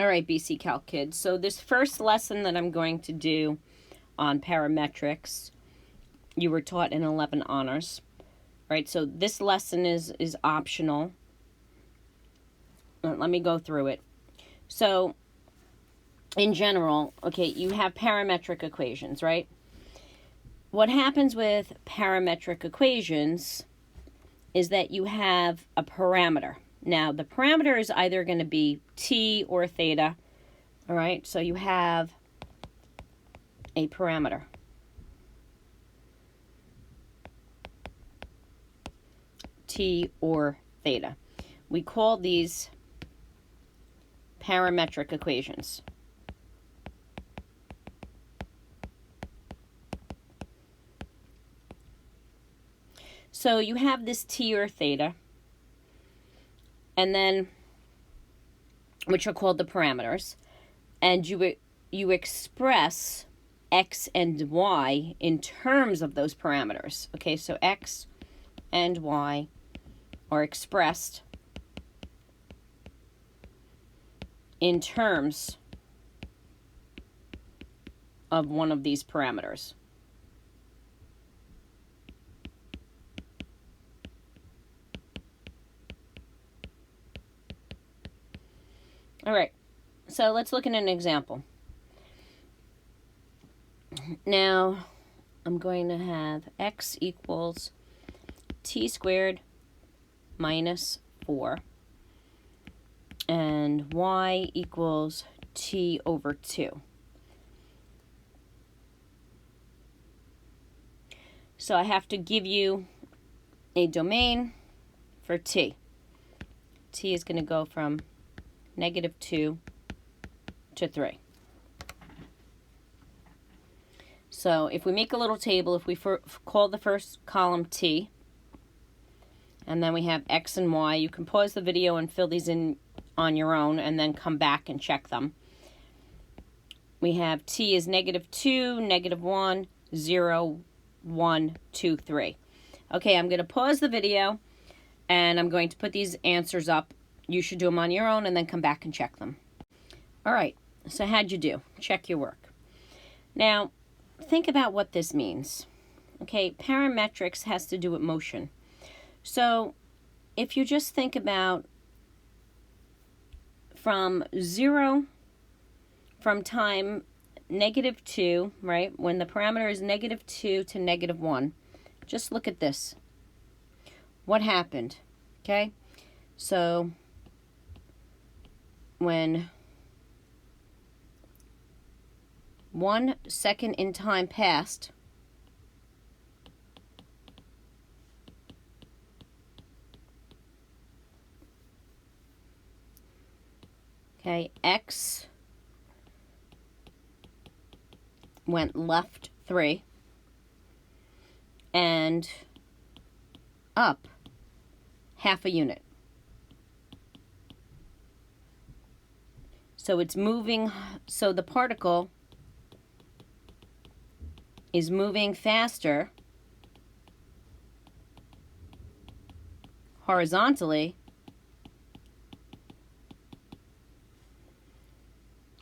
All right, BC Calc kids. So this first lesson that I'm going to do on parametrics, you were taught in 11 honors, right? So this lesson is optional. Let me go through it. So in general, okay, you have parametric equations, right? What happens with parametric equations is that you have a parameter. Now, the parameter is either going to be t or theta, all right? So you have a parameter. T or theta. We call these parametric equations. So you have this t or theta, and then, which are called the parameters, and you express x and y in terms of those parameters. Okay, so x and y are expressed in terms of one of these parameters. All right, so let's look at an example. Now, I'm going to have x equals t squared minus 4, and y equals t over 2. So I have to give you a domain for t. T is going to go from -2 to 3. So if we make a little table, if we call the first column t, and then we have x and y, you can pause the video and fill these in on your own and then come back and check them. We have t is -2, -1, 0, 1, 2, 3. Okay, I'm going to pause the video and I'm going to put these answers up. You should do them on your own and then come back and check them. All right, so how'd you do? Check your work. Now, think about what this means. Okay, parametrics has to do with motion. So if you just think about from time -2, right, when the parameter is -2 to -1, just look at this. What happened? Okay, so when 1 second in time passed, okay, x went left 3 and up half a unit. So it's moving, so the particle is moving faster horizontally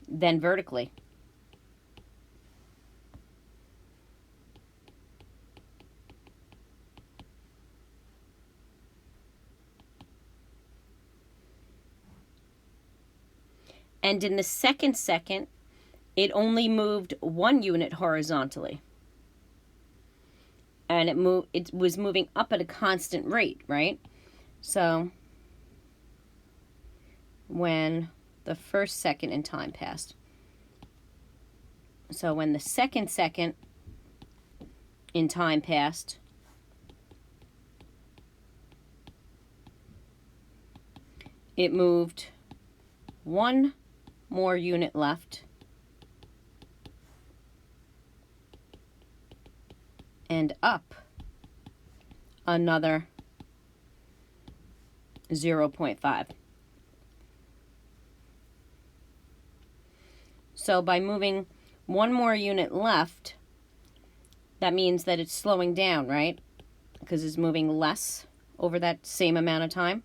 than vertically. And in the second, it only moved 1 unit horizontally. And it was moving up at a constant rate, right? So when the first second in time passed. So when the second in time passed, it moved 1 more unit left and up another 0.5. So by moving 1 more unit left, that means that it's slowing down, right? Because it's moving less over that same amount of time.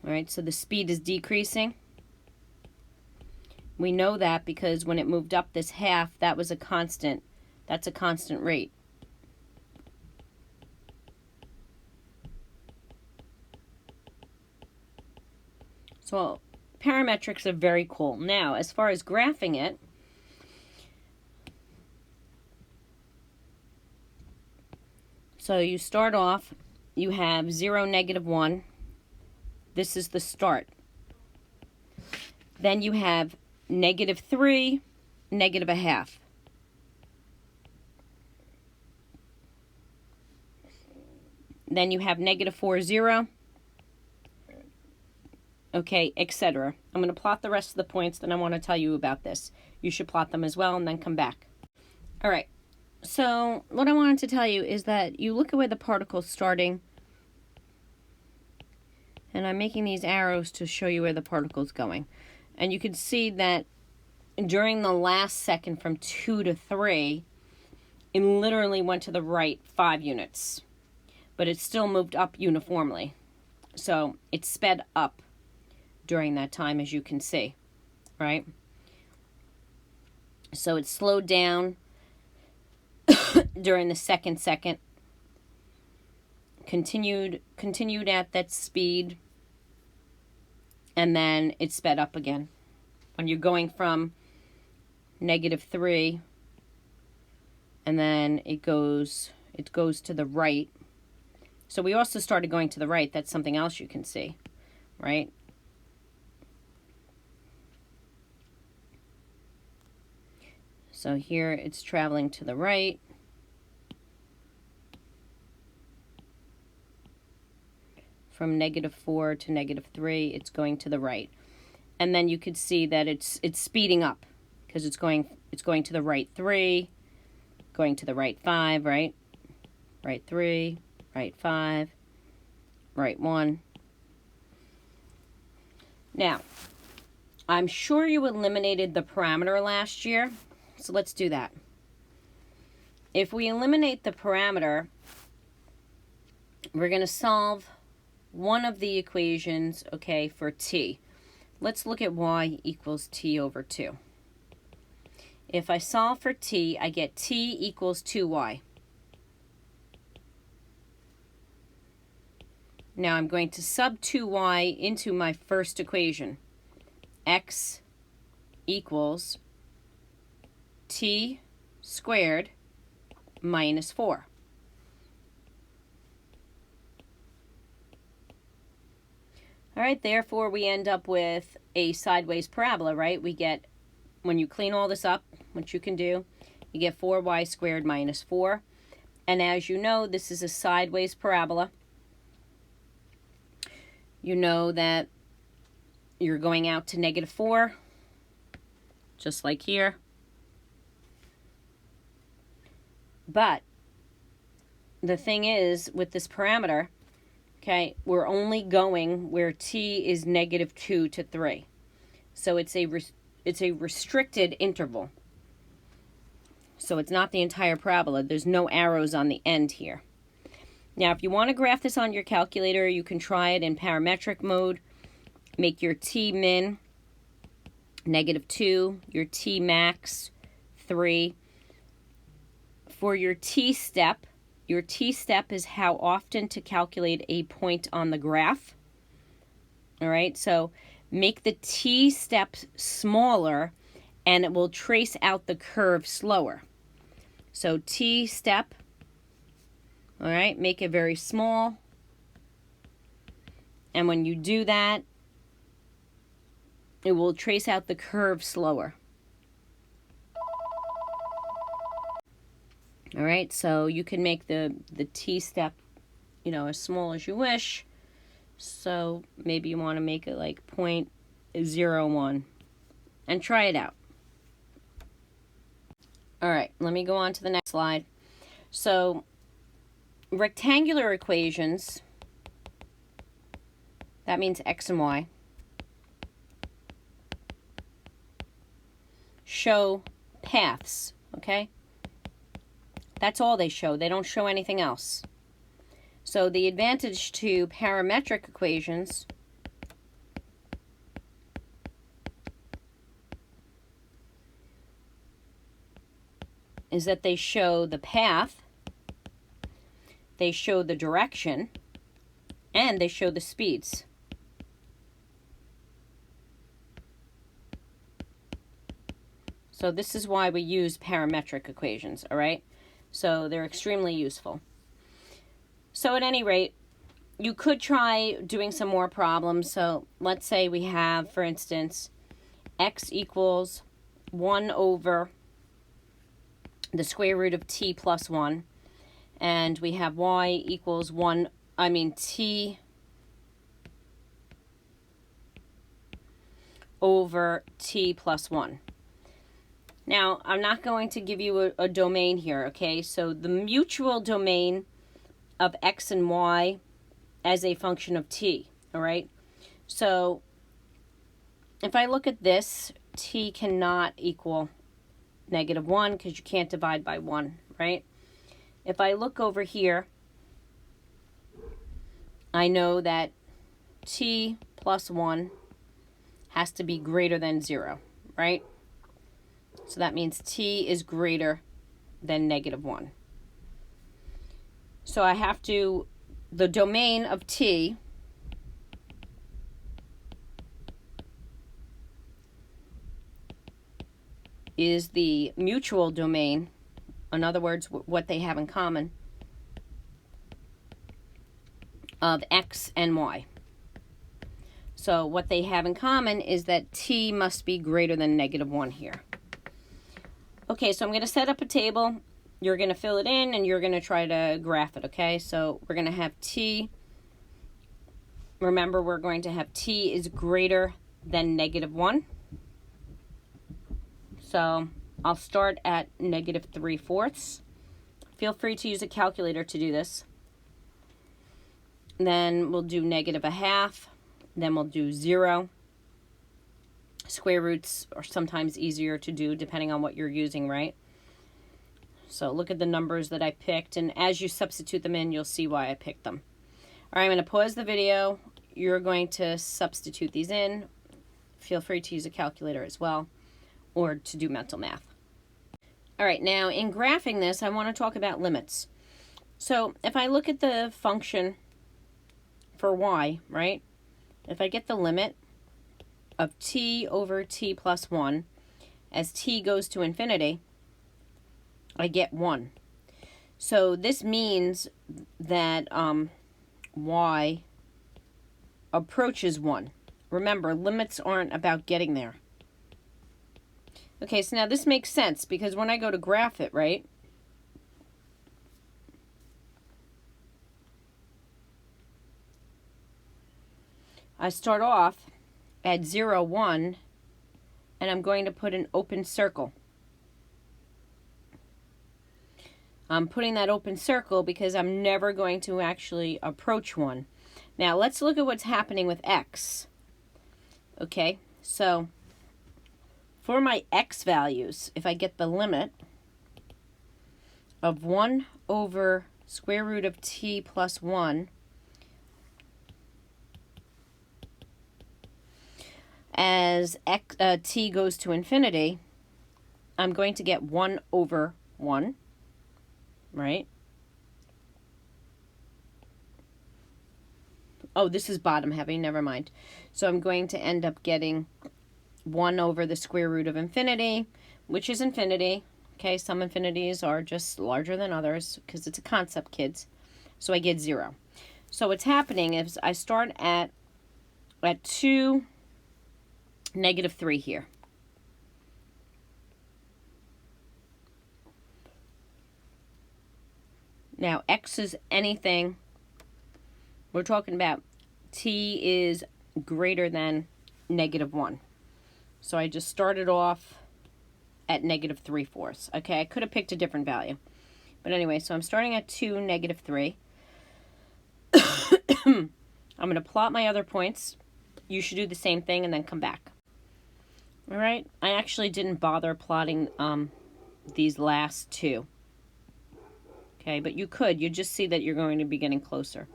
All right, so the speed is decreasing. We know that because when it moved up this half, that was a constant. That's a constant rate. So parametrics are very cool. Now, as far as graphing it, so you start off, you have 0, -1. This is the start. Then you have -3, -1/2. Then you have -4, 0. Okay, etc. I'm going to plot the rest of the points, then I want to tell you about this. You should plot them as well and then come back. All right, so what I wanted to tell you is that you look at where the particle's starting, and I'm making these arrows to show you where the particle's going. And you can see that during the last second from 2 to 3, it literally went to the right 5 units, but it still moved up uniformly. So it sped up during that time, as you can see, right? So it slowed down during the second, continued at that speed, and then it sped up again. When you're going from -3, and then it goes to the right. So we also started going to the right. That's something else you can see, right? So here it's traveling to the right. From -4 to -3, it's going to the right. And then you could see that it's speeding up because it's going to the right 3, going to the right 5, right? Right 3, right 5, right 1. Now, I'm sure you eliminated the parameter last year. So let's do that. If we eliminate the parameter, we're going to solve one of the equations, okay, for t. Let's look at y equals t over 2. If I solve for t, I get t equals 2y. Now I'm going to sub 2y into my first equation. X equals t squared minus 4. All right, therefore we end up with a sideways parabola, right? We get, when you clean all this up, which you can do, you get 4y squared minus 4. And as you know, this is a sideways parabola. You know that you're going out to -4, just like here. But the thing is, with this parameter, okay, we're only going where t is -2 to 3. So it's a restricted interval. So it's not the entire parabola. There's no arrows on the end here. Now, if you want to graph this on your calculator, you can try it in parametric mode. Make your t min -2, your t max 3. For your t-step is how often to calculate a point on the graph. All right, so make the t-step smaller and it will trace out the curve slower. So t-step, all right, make it very small. And when you do that, it will trace out the curve slower. All right, so you can make the t-step, you know, as small as you wish. So maybe you want to make it like 0.01 and try it out. All right, let me go on to the next slide. So rectangular equations, that means x and y, show paths, okay? That's all they show. They don't show anything else. So the advantage to parametric equations is that they show the path, they show the direction, and they show the speeds. So this is why we use parametric equations, all right? So they're extremely useful. So at any rate, you could try doing some more problems. So let's say we have, for instance, x equals 1 over the square root of t plus 1. And we have y equals t over t plus 1. Now, I'm not going to give you a domain here, okay? So the mutual domain of x and y as a function of t, all right? So if I look at this, t cannot equal -1 because you can't divide by 1, right? If I look over here, I know that t plus 1 has to be greater than 0, right? So that means t is greater than -1. So I have to, the domain of t is the mutual domain, in other words, what they have in common, of x and y. So what they have in common is that t must be greater than -1 here. Okay, so I'm going to set up a table. You're going to fill it in, and you're going to try to graph it, okay? So we're going to have t. Remember, we're going to have t is greater than -1. So I'll start at -3/4. Feel free to use a calculator to do this. Then we'll do -1/2. Then we'll do 0. Square roots are sometimes easier to do depending on what you're using, right? So look at the numbers that I picked, and as you substitute them in, you'll see why I picked them. All right, I'm going to pause the video. You're going to substitute these in. Feel free to use a calculator as well, or to do mental math. All right, now in graphing this, I want to talk about limits. So if I look at the function for y, right? If I get the limit of t over t plus 1, as t goes to infinity, I get 1. So this means that y approaches 1. Remember, limits aren't about getting there. Okay, so now this makes sense because when I go to graph it, right? I start off at 0, 1, and I'm going to put an open circle. I'm putting that open circle because I'm never going to actually approach 1. Now, let's look at what's happening with x. Okay, so for my x values, if I get the limit of 1 over square root of t plus 1, as t goes to infinity, I'm going to get 1 over 1, right? Oh, this is bottom heavy, never mind. So I'm going to end up getting 1 over the square root of infinity, which is infinity. Okay, some infinities are just larger than others because it's a concept, kids. So I get 0. So what's happening is I start at 2, -3 here. Now, x is anything. We're talking about t is greater than -1. So I just started off at -3/4. Okay, I could have picked a different value. But anyway, so I'm starting at 2, -3. I'm going to plot my other points. You should do the same thing and then come back. All right, I actually didn't bother plotting these last 2. Okay, but you could. You just see that you're going to be getting closer.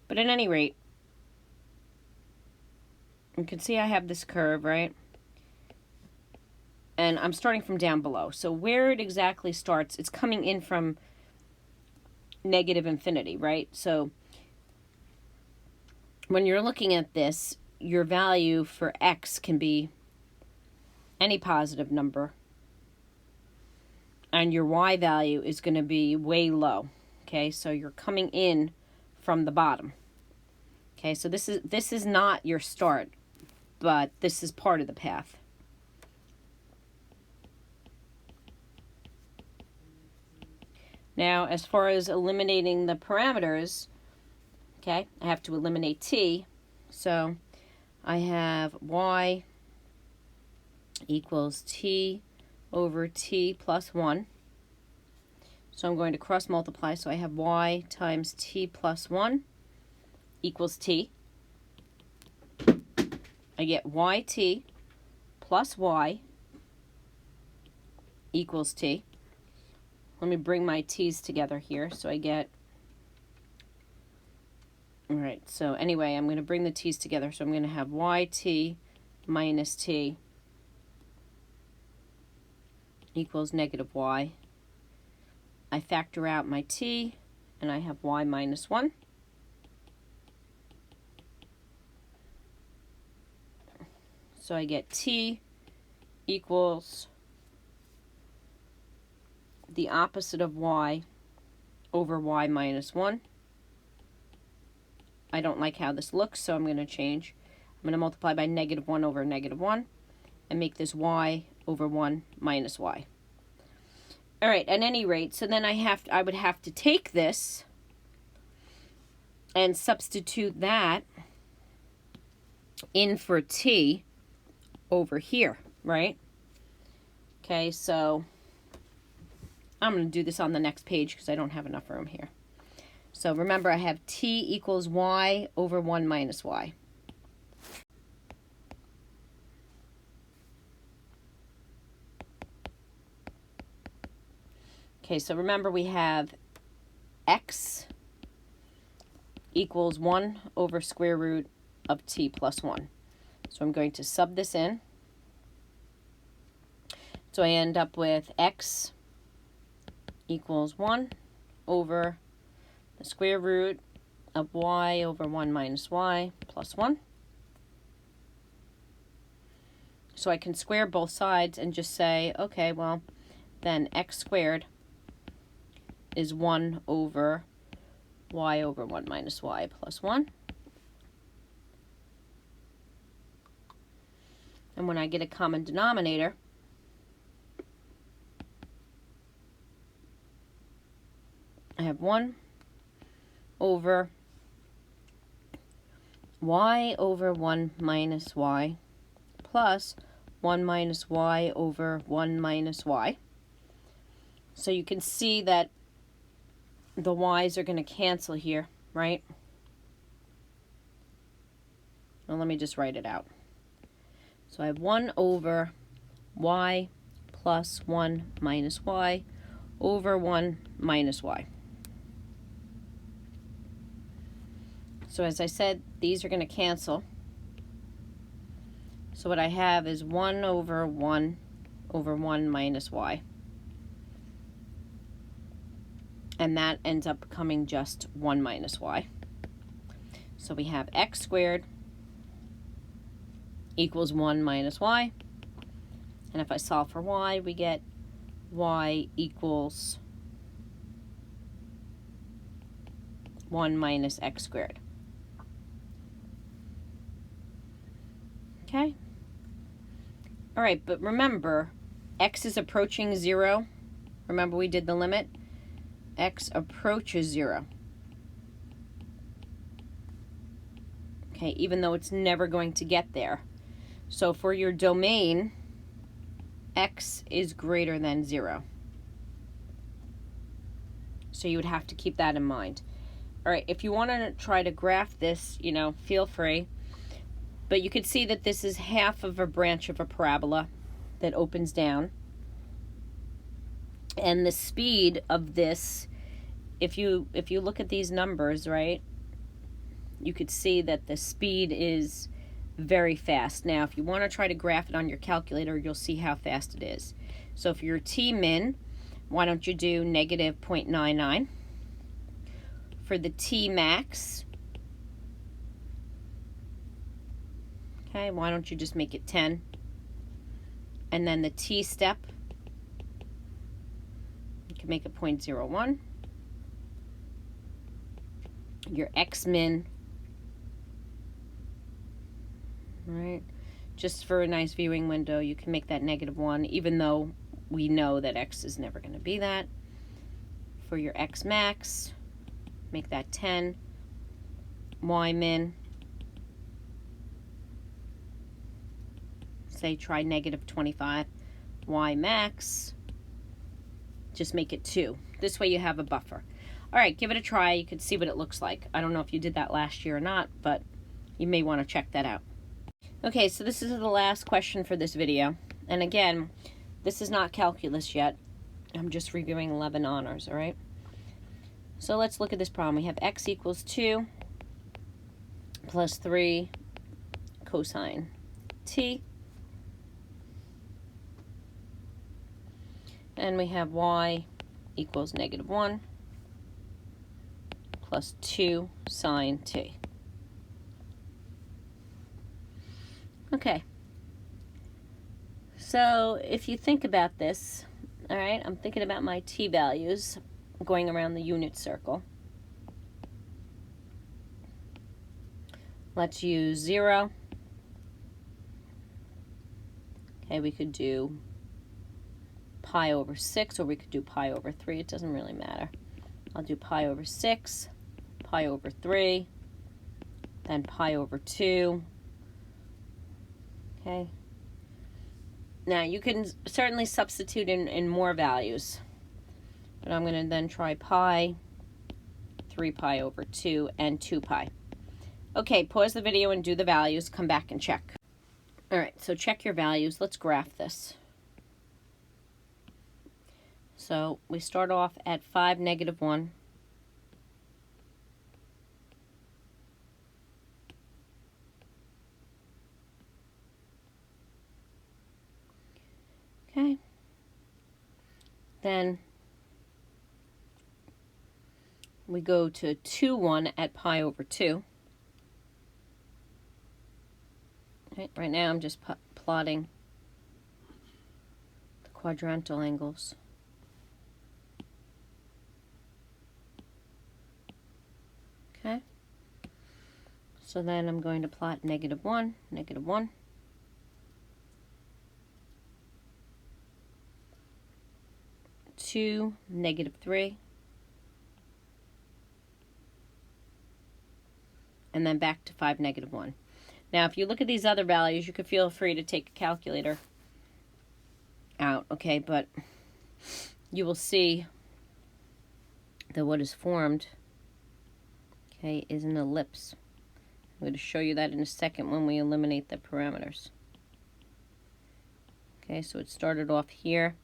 But at any rate, you can see I have this curve, right? and I'm starting from down below. So where it exactly starts, it's coming in from negative infinity, right? So when you're looking at this, your value for x can be any positive number, and your y value is going to be way low. Okay, so you're coming in from the bottom. Okay, so this is not your start, but this is part of the path. Now, as far as eliminating the parameters, okay, I have to eliminate t. So I have y equals t over t plus 1. So I'm going to cross multiply. So I have y times t plus 1 equals t. I get yt plus y equals t. Let me bring my t's together here. So I get, all right, so anyway, I'm going to bring the t's together. So I'm going to have yt minus t equals negative y. I factor out my t, and I have y minus 1. So I get t equals the opposite of y over y minus 1. I don't like how this looks, so I'm going to change. I'm going to multiply by negative 1 over negative 1 and make this y over 1 minus y. All right, at any rate, so then I would have to take this and substitute that in for t over here, right? Okay, so I'm going to do this on the next page because I don't have enough room here. So remember, I have t equals y over 1 minus y. Okay, so remember we have x equals 1 over square root of t plus 1. So I'm going to sub this in. So I end up with x equals 1 over the square root of y over 1 minus y plus 1. So I can square both sides and just say, okay, well, then x squared is 1 over y over 1 minus y plus 1. And when I get a common denominator, I have 1 over y over 1 minus y plus 1 minus y over 1 minus y. So you can see that the y's are going to cancel here, right? Well, let me just write it out. So I have 1 over y plus 1 minus y over 1 minus y. So as I said, these are going to cancel. So what I have is 1 over 1 over 1 minus y. And that ends up becoming just 1 minus y. So we have x squared equals 1 minus y. And if I solve for y, we get y equals 1 minus x squared. Okay? All right, but remember, x is approaching 0. Remember we did the limit? X approaches 0. Okay, even though it's never going to get there. So for your domain, x is greater than 0. So you would have to keep that in mind. All right, if you want to try to graph this, feel free. But you can see that this is half of a branch of a parabola that opens down. And the speed of this, if you look at these numbers, right, you could see that the speed is very fast. Now, if you want to try to graph it on your calculator, you'll see how fast it is. So for your T min, why don't you do negative 0.99? For the T max, okay, why don't you just make it 10? And then the T step, you can make it 0.01. Your X min, right, just for a nice viewing window, you can make that -1, even though we know that X is never going to be that. For your X max, make that 10. Y min, say try -25. Y max, just make it 2. This way you have a buffer. All right, give it a try. You can see what it looks like. I don't know if you did that last year or not, but you may want to check that out. Okay, so this is the last question for this video. And again, this is not calculus yet. I'm just reviewing 11 honors, all right? So let's look at this problem. We have x equals 2 plus 3 cosine t. And we have y equals -1 plus 2 sine t. Okay, so if you think about this, all right, I'm thinking about my t values going around the unit circle. Let's use 0. Okay, we could do pi over 6, or we could do pi over 3. It doesn't really matter. I'll do pi over 6, pi over 3, then pi over 2. Okay. Now you can certainly substitute in more values, but I'm going to then try pi, 3 pi over 2, and 2 pi. Okay, pause the video and do the values. Come back and check. All right, so check your values. Let's graph this. So we start off at 5, -1. Okay. Then we go to 2, 1 at pi over 2. Okay, right now I'm just plotting the quadrantal angles. Okay. So then I'm going to plot -1, -1. 2, -3, and then back to 5, -1. Now, if you look at these other values, you could feel free to take a calculator out, okay, but you will see that what is formed, okay, is an ellipse. I'm going to show you that in a second when we eliminate the parameters. Okay, so it started off here,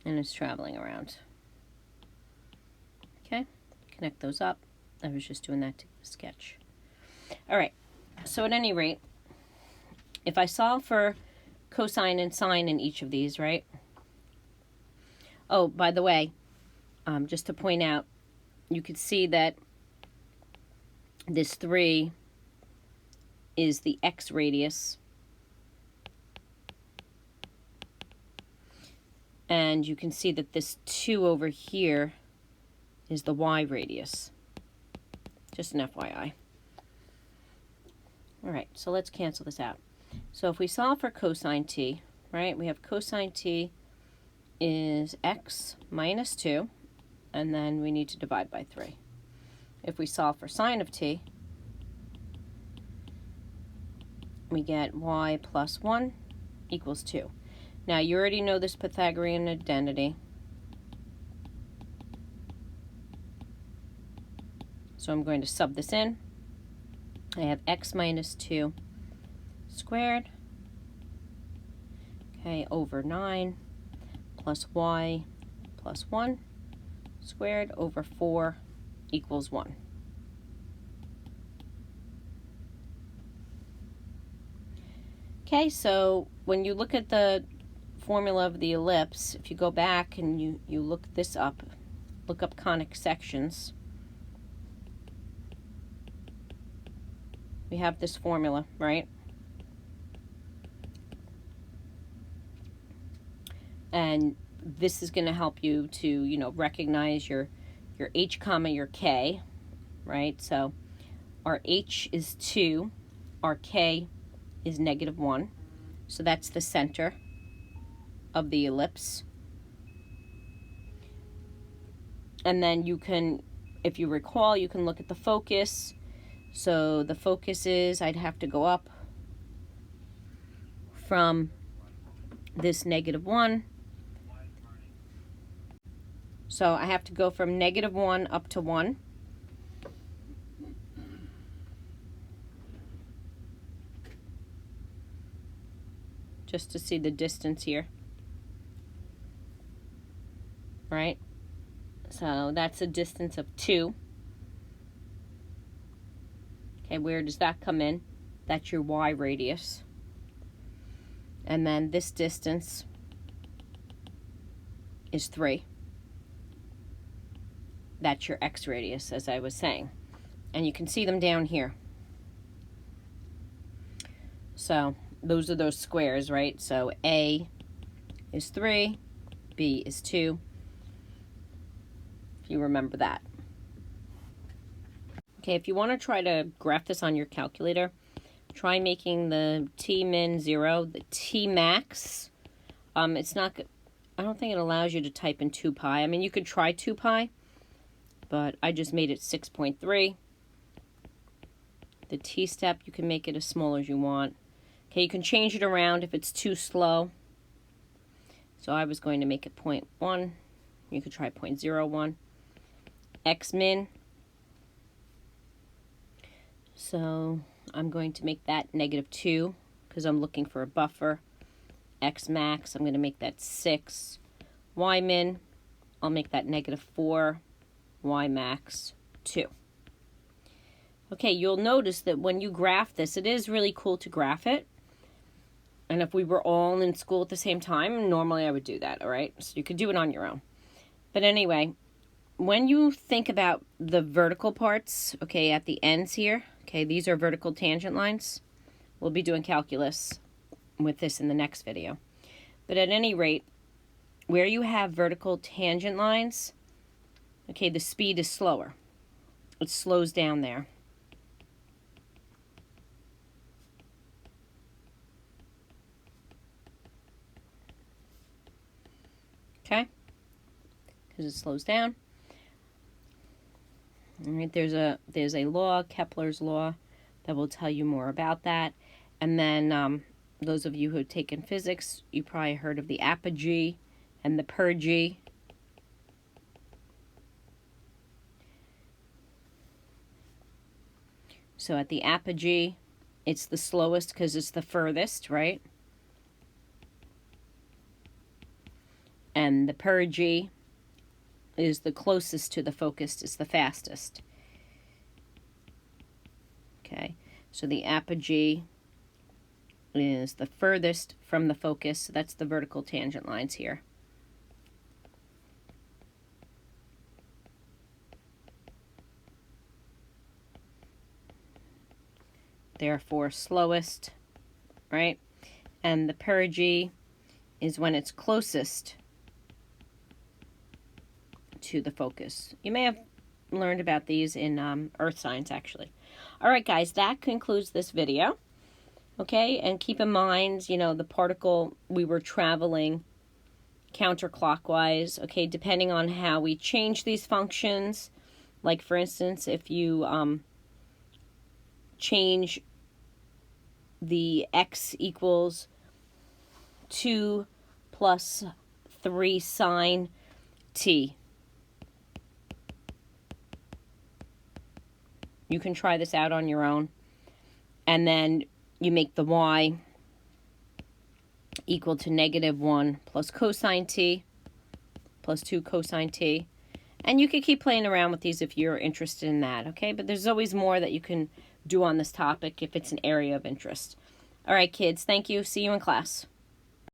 and it's traveling around. Okay, connect those up. I was just doing that to sketch. All right, so at any rate, if I solve for cosine and sine in each of these, right? Oh, by the way, just to point out, you could see that this 3 is the x radius, and you can see that this 2 over here is the y radius. Just an FYI. All right, so let's cancel this out. So if we solve for cosine t, right, we have cosine t is x minus 2, and then we need to divide by 3. If we solve for sine of t, we get y plus 1 equals 2. Now, you already know this Pythagorean identity. So I'm going to sub this in. I have x minus 2 squared, okay, over 9 plus y plus 1 squared over 4 equals 1. Okay, so when you look at the formula of the ellipse, if you go back and you look this up, look up conic sections, we have this formula, right? And this is going to help you to, you know, recognize your h comma your k, right? So our h is 2, our k is -1. So that's the center of the ellipse. And then you can, if you recall, you can look at the focus. So the focus is, I'd have to go up from this -1. So I have to go from -1 up to 1. Just to see the distance here. Right? So that's a distance of 2. Okay, where does that come in? That's your y radius. And then this distance is 3. That's your x radius, as I was saying. And you can see them down here. So those are those squares, right? So A is 3, B is 2. If you remember that. Okay, if you want to try to graph this on your calculator, try making the T min 0, the T max. It's not, I don't think it allows you to type in 2 pi. I mean, you could try 2 pi, but I just made it 6.3. The T step, you can make it as small as you want. Okay, you can change it around if it's too slow. So I was going to make it 0.1. You could try 0.01. X min. So I'm going to make that -2 because I'm looking for a buffer. X max, I'm going to make that 6. Y min, I'll make that -4. Y max, 2. Okay, you'll notice that when you graph this, it is really cool to graph it. And if we were all in school at the same time, normally I would do that, all right? So you could do it on your own. But anyway, when you think about the vertical parts, okay, at the ends here, okay, these are vertical tangent lines. We'll be doing calculus with this in the next video. But at any rate, where you have vertical tangent lines, okay, the speed is slower. It slows down there. Okay? Because it slows down. All right, there's a law, Kepler's law, that will tell you more about that. And then those of you who have taken physics, you probably heard of the apogee and the perigee. So at the apogee, it's the slowest because it's the furthest, right? And the perigee is the closest to the focus, it's the fastest. Okay, so the apogee is the furthest from the focus, so that's the vertical tangent lines here. Therefore, slowest, right? And the perigee is when it's closest to the focus. You may have learned about these in earth science, actually. All right, guys, that concludes this video. Okay, and keep in mind, you know, the particle, we were traveling counterclockwise, okay, depending on how we change these functions. Like, for instance, if you change the x equals 2 plus 3 sine t. You can try this out on your own. And then you make the y equal to -1 plus cosine t plus 2 cosine t. And you could keep playing around with these if you're interested in that, okay? But there's always more that you can do on this topic if it's an area of interest. All right, kids. Thank you. See you in class.